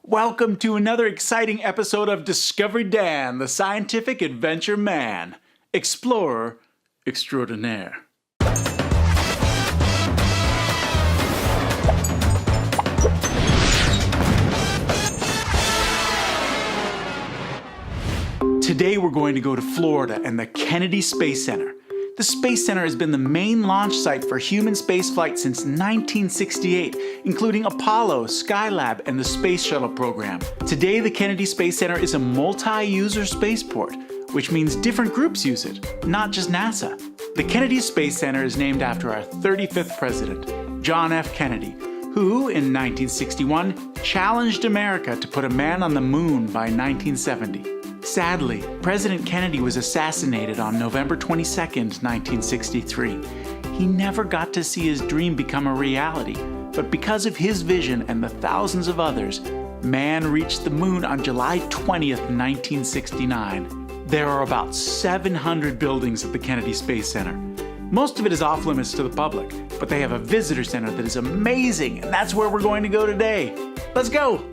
Welcome to another exciting episode of Discovery Dan, the scientific adventure man, explorer extraordinaire. Today we're going to go to Florida and the Kennedy Space Center. The Space Center has been the main launch site for human spaceflight since 1968, including Apollo, Skylab, and the Space Shuttle program. Today, the Kennedy Space Center is a multi-user spaceport, which means different groups use it, not just NASA. The Kennedy Space Center is named after our 35th president, John F. Kennedy, who, in 1961, challenged America to put a man on the moon by 1970. Sadly, President Kennedy was assassinated on November 22, 1963. He never got to see his dream become a reality, but because of his vision and the thousands of others, man reached the moon on July 20th, 1969. There are about 700 buildings at the Kennedy Space Center. Most of it is off limits to the public, but they have a visitor center that is amazing, and that's where we're going to go today. Let's go!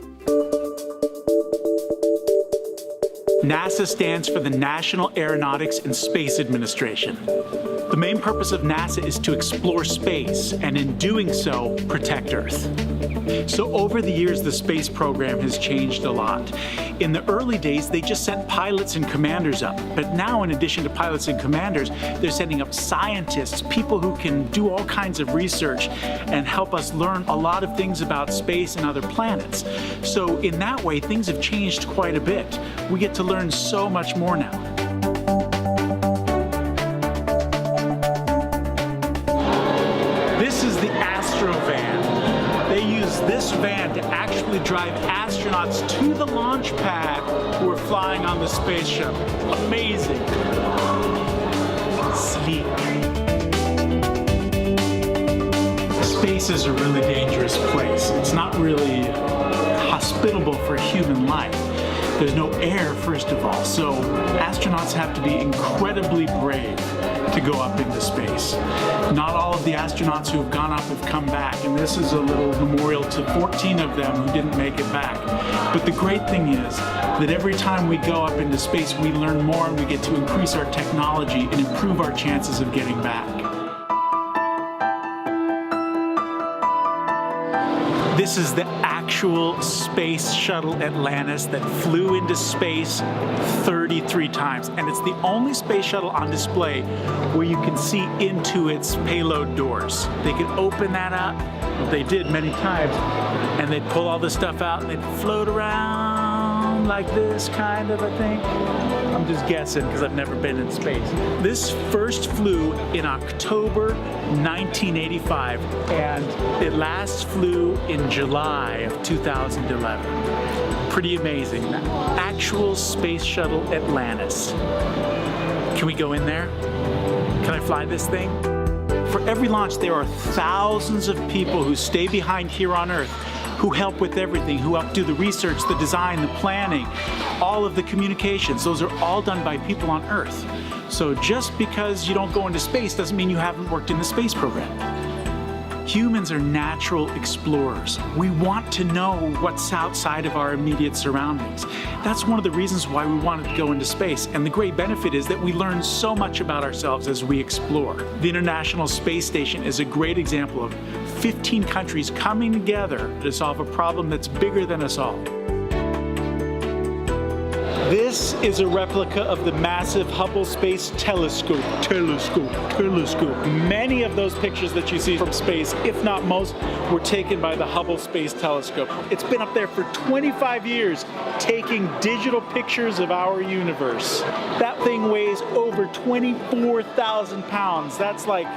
NASA stands for the National Aeronautics and Space Administration. The main purpose of NASA is to explore space, and in doing so, protect Earth. So over the years, the space program has changed a lot. In the early days, they just sent pilots and commanders up. But now, in addition to pilots and commanders, they're sending up scientists, people who can do all kinds of research and help us learn a lot of things about space and other planets. So in that way, things have changed quite a bit. We get to learn so much more now. This is the Astrovan. They use this van to actually drive astronauts to the launch pad who are flying on the space shuttle. Amazing. Sleek. Space is a really dangerous place. It's not really hospitable for human life. There's no air, first of all, so astronauts have to be incredibly brave to go up into space. Not all of the astronauts who have gone up have come back, and this is a little memorial to 14 of them who didn't make it back. But the great thing is that every time we go up into space, we learn more and we get to increase our technology and improve our chances of getting back. This is the actual Space Shuttle Atlantis that flew into space 33 times. And it's the only space shuttle on display where you can see into its payload doors. They could open that up, well, they did many times, and they'd pull all the stuff out and they'd float around like this, kind of, I think. I'm just guessing because I've never been in space. This first flew in October 1985, and it last flew in July of 2011. Pretty amazing. The actual Space Shuttle Atlantis. Can we go in there? Can I fly this thing? For every launch, there are thousands of people who stay behind here on Earth, who help with everything, who help do the research, the design, the planning, all of the communications. Those are all done by people on Earth. So just because you don't go into space doesn't mean you haven't worked in the space program. Humans are natural explorers. We want to know what's outside of our immediate surroundings. That's one of the reasons why we wanted to go into space. And the great benefit is that we learn so much about ourselves as we explore. The International Space Station is a great example of 15 countries coming together to solve a problem that's bigger than us all. This is a replica of the massive Hubble Space Telescope. Many of those pictures that you see from space, if not most, were taken by the Hubble Space Telescope. It's been up there for 25 years, taking digital pictures of our universe. That thing weighs over 24,000 pounds. That's like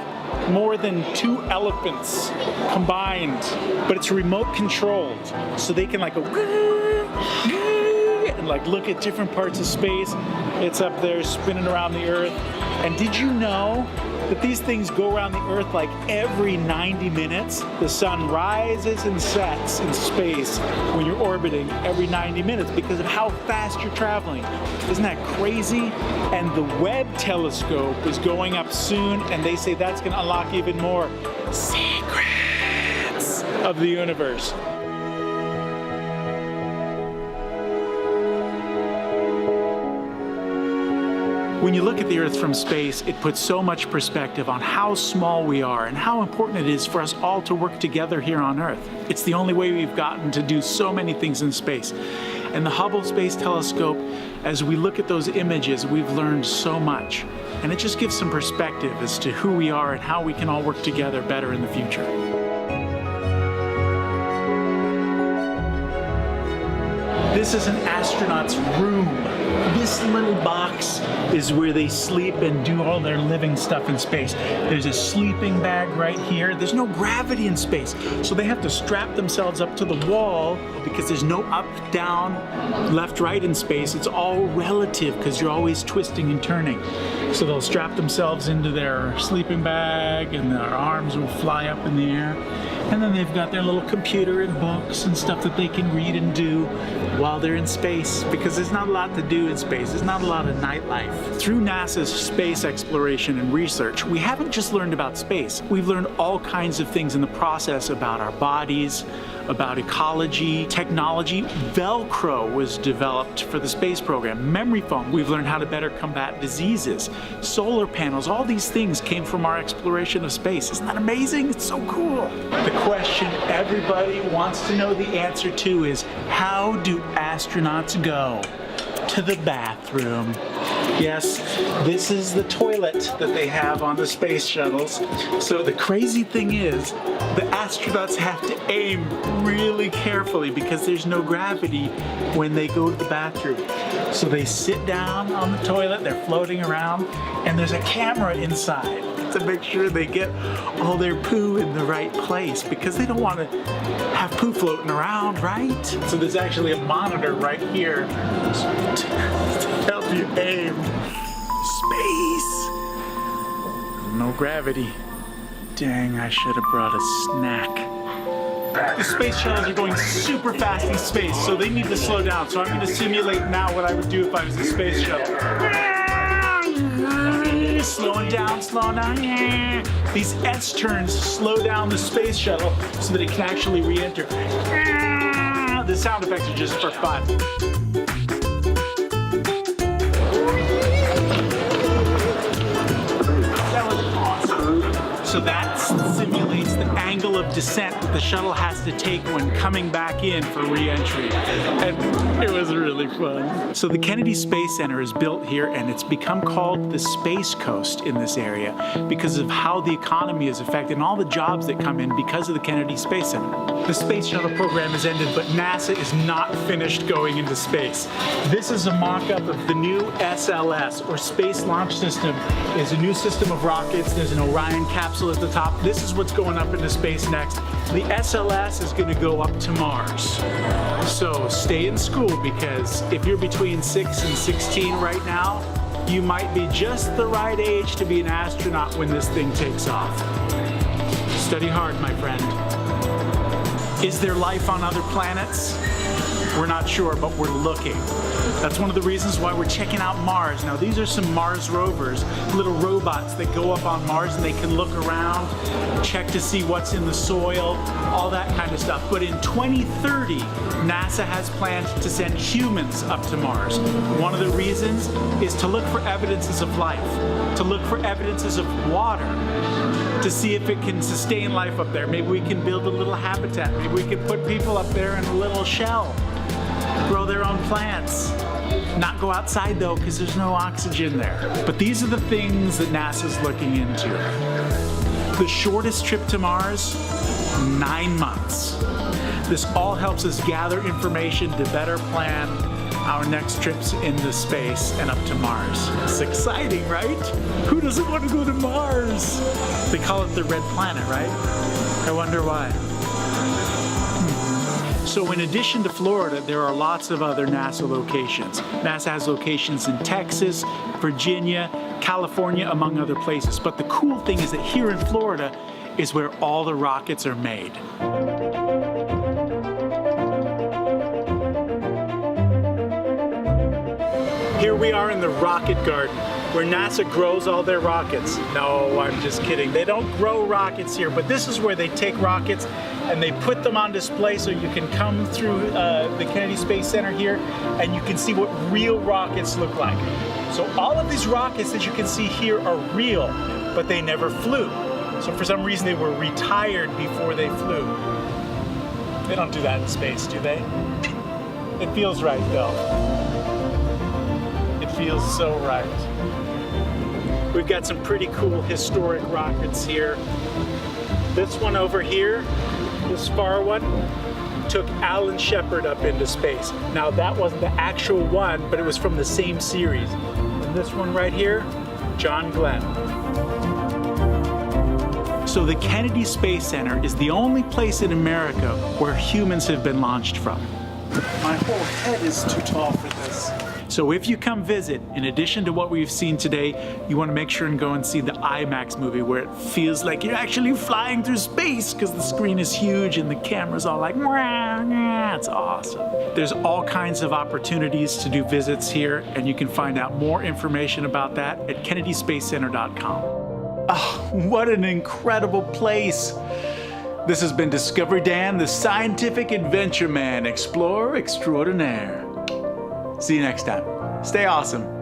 more than 2 elephants combined, but it's remote controlled, so they can like go and like look at different parts of space. It's up there spinning around the Earth. And did you know that these things go around the Earth like every 90 minutes? The sun rises and sets in space when you're orbiting every 90 minutes because of how fast you're traveling. Isn't that crazy? And the Webb telescope is going up soon, and they say that's going to unlock even more secrets of the universe. When you look at the Earth from space, it puts so much perspective on how small we are and how important it is for us all to work together here on Earth. It's the only way we've gotten to do so many things in space. And the Hubble Space Telescope, as we look at those images, we've learned so much. And it just gives some perspective as to who we are and how we can all work together better in the future. This is an astronaut's room. This little box is where they sleep and do all their living stuff in space. There's a sleeping bag right here. There's no gravity in space, so they have to strap themselves up to the wall because there's no up, down, left, right in space. It's all relative because you're always twisting and turning. So they'll strap themselves into their sleeping bag and their arms will fly up in the air. And then they've got their little computer and books and stuff that they can read and do while they're in space, because there's not a lot to do in space. There's not a lot of nightlife. Through NASA's space exploration and research, we haven't just learned about space. We've learned all kinds of things in the process about our bodies, about ecology, technology. Velcro was developed for the space program. Memory foam, we've learned how to better combat diseases. Solar panels, all these things came from our exploration of space. Isn't that amazing? It's so cool. The question everybody wants to know the answer to is, how do astronauts go to the bathroom? Yes, this is the toilet that they have on the space shuttles. So the crazy thing is, the astronauts have to aim really carefully because there's no gravity when they go to the bathroom. So they sit down on the toilet, they're floating around, and there's a camera inside to make sure they get all their poo in the right place, because they don't want to have poo floating around, right? So there's actually a monitor right here to help you aim. Space! No gravity. Dang, I should have brought a snack. The space shuttles are going super fast in space, so they need to slow down. So I'm going to simulate now what I would do if I was a space shuttle. Slowing down, slowing down. These S-turns slow down the space shuttle so that it can actually re-enter. The sound effects are just for fun. That was awesome. So that simulates the angle of descent that the shuttle has to take when coming back in for re-entry. And it was really fun. So the Kennedy Space Center is built here, and it's become called the Space Coast in this area because of how the economy is affected and all the jobs that come in because of the Kennedy Space Center. The space shuttle program has ended, but NASA is not finished going into space. This is a mock-up of the new SLS, or Space Launch System. It's a new system of rockets. There's an Orion capsule at the top. This is what's going up into space next. The SLS is going to go up to Mars. So stay in school, because if you're between 6 and 16 right now, you might be just the right age to be an astronaut when this thing takes off. Study hard, my friend. Is there life on other planets? We're not sure, but we're looking. That's one of the reasons why we're checking out Mars. Now, these are some Mars rovers, little robots that go up on Mars and they can look around, check to see what's in the soil, all that kind of stuff. But in 2030, NASA has planned to send humans up to Mars. One of the reasons is to look for evidences of life, to look for evidences of water, to see if it can sustain life up there. Maybe we can build a little habitat. Maybe we can put people up there in a little shell, grow their own plants. Not go outside though, because there's no oxygen there. But these are the things that NASA's looking into. The shortest trip to Mars, 9 months. This all helps us gather information to better plan our next trips into space and up to Mars. It's exciting, right? Who doesn't want to go to Mars? They call it the red planet, right? I wonder why. So in addition to Florida, there are lots of other NASA locations. NASA has locations in Texas, Virginia, California, among other places. But the cool thing is that here in Florida is where all the rockets are made. Here we are in the rocket garden, where NASA grows all their rockets. No, I'm just kidding. They don't grow rockets here, but this is where they take rockets and they put them on display so you can come through the Kennedy Kennedy Space Center here, and you can see what real rockets look like. So all of these rockets that you can see here are real, but they never flew. So for some reason they were retired before they flew. They don't do that in space, do they? It feels right though. It feels so right. We've got some pretty cool historic rockets here. This one over here, this far one, took Alan Shepard up into space. Now that wasn't the actual one, but it was from the same series. And this one right here, John Glenn. So the Kennedy Space Center is the only place in America where humans have been launched from. My whole head is too tall for this. So if you come visit, in addition to what we've seen today, you want to make sure and go and see the IMAX movie where it feels like you're actually flying through space because the screen is huge and the camera's all like, it's awesome. There's all kinds of opportunities to do visits here, and you can find out more information about that at kennedyspacecenter.com. Oh, what an incredible place. This has been Discovery Dan, the scientific adventure man, explorer extraordinaire. See you next time. Stay awesome.